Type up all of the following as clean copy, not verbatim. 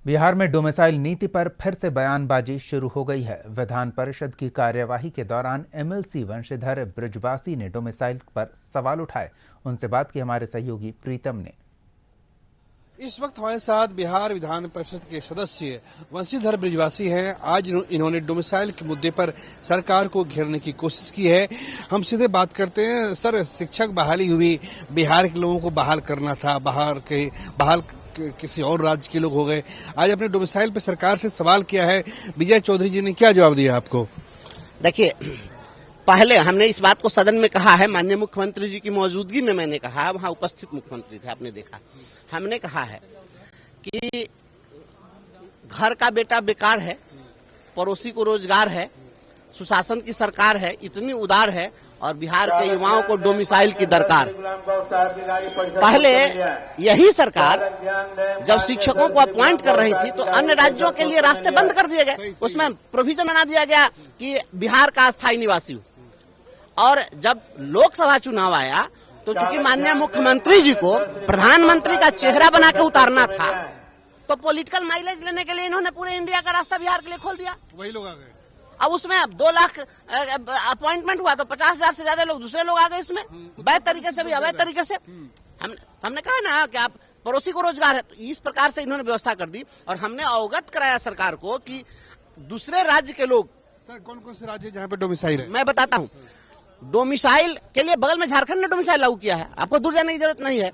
बिहार में डोमिसाइल नीति पर फिर से बयानबाजी शुरू हो गई है। विधान परिषद की कार्यवाही के दौरान एमएलसी वंशीधर बृजवासी ने डोमिसाइल पर सवाल उठाए। उनसे बात की हमारे सहयोगी प्रीतम ने। इस वक्त हमारे साथ बिहार विधान परिषद के सदस्य वंशीधर बृजवासी हैं। आज इन्होंने डोमिसाइल के मुद्दे पर सरकार को घेरने की कोशिश की है। हम सीधे बात करते हैं। सर, शिक्षक बहाली हुई, बिहार के लोगों को बहाल करना था, बहाल किसी और राज्य के लोग हो गए। आज अपने डोमिसाइल पे सरकार से सवाल किया है। विजय चौधरी जी ने क्या जवाब दिया आपको? देखिए, पहले हमने इस बात को सदन में कहा है, माननीय मुख्यमंत्री जी की मौजूदगी में मैंने कहा, वहां उपस्थित मुख्यमंत्री थे, आपने देखा। हमने कहा है कि घर का बेटा बेकार है, पड़ोसी को रोजगार है, सुशासन की सरकार है, इतनी उदार है और बिहार के युवाओं को डोमिसाइल की दरकार। पहले यही सरकार जब शिक्षकों को अपॉइंट कर रही थी तो अन्य राज्यों के लिए रास्ते बंद कर दिए गए। उसमें प्रोविजन बना दिया गया कि बिहार का अस्थायी निवासी हो। और जब लोकसभा चुनाव आया तो चूंकि माननीय मुख्यमंत्री जी को प्रधानमंत्री का चेहरा बना के उतारना था, तो पॉलिटिकल माइलेज लेने के लिए इन्होंने पूरे इंडिया का रास्ता बिहार के लिए खोल दिया। वही लोग आ गए। अब उसमें 2 लाख अपॉइंटमेंट हुआ तो 50,000 से ज्यादा लोग दूसरे लोग आ गए इसमें, वैध तरीके से भी अवैध तरीके से। हमने कहा ना कि आप पड़ोसी को रोजगार है, तो इस प्रकार से इन्होंने व्यवस्था कर दी। और हमने अवगत कराया सरकार को कि दूसरे राज्य के लोग। सर, कौन कौन से राज्य जहाँ पे डोमिसाइल है? मैं बताता हूँ। डोमिसाइल के लिए बगल में झारखंड ने डोमिसाइल लागू किया है, आपको दूर जाने की जरूरत नहीं है।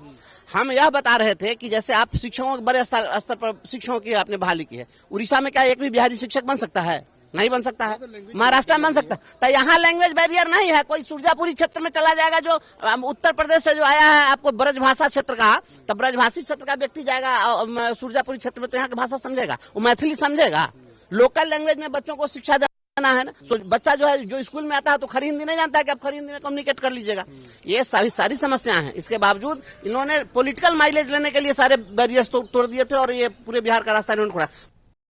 हम यह बता रहे थे कि जैसे आप शिक्षकों के बड़े स्तर पर शिक्षकों की आपने बहाली की है, उड़ीसा में क्या एक भी बिहारी शिक्षक बन सकता है? नहीं बन सकता है। महाराष्ट्र में बन सकता है। तो यहाँ लैंग्वेज बैरियर नहीं है। कोई सुरजापुरी क्षेत्र में चला जाएगा, जो उत्तर प्रदेश से जो आया है, आपको ब्रजभाषा क्षेत्र का, तो ब्रजभाषी क्षेत्र का व्यक्ति जाएगा सुरजापुरी क्षेत्र में, तो यहाँ की भाषा समझेगा, वो मैथिली समझेगा। लोकल लैंग्वेज में बच्चों को शिक्षा देना है ना। बच्चा जो है, जो स्कूल में आता है तो खरी हिंदी नहीं जानता है कि आप खरी हिंदी में कम्युनिकेट कर लीजिएगा। ये सारी समस्याएं हैं। इसके बावजूद इन्होंने पॉलिटिकल माइलेज लेने के लिए सारे बैरियर्स तोड़ दिए थे और ये पूरे बिहार का रास्ता इन्होंने खोला।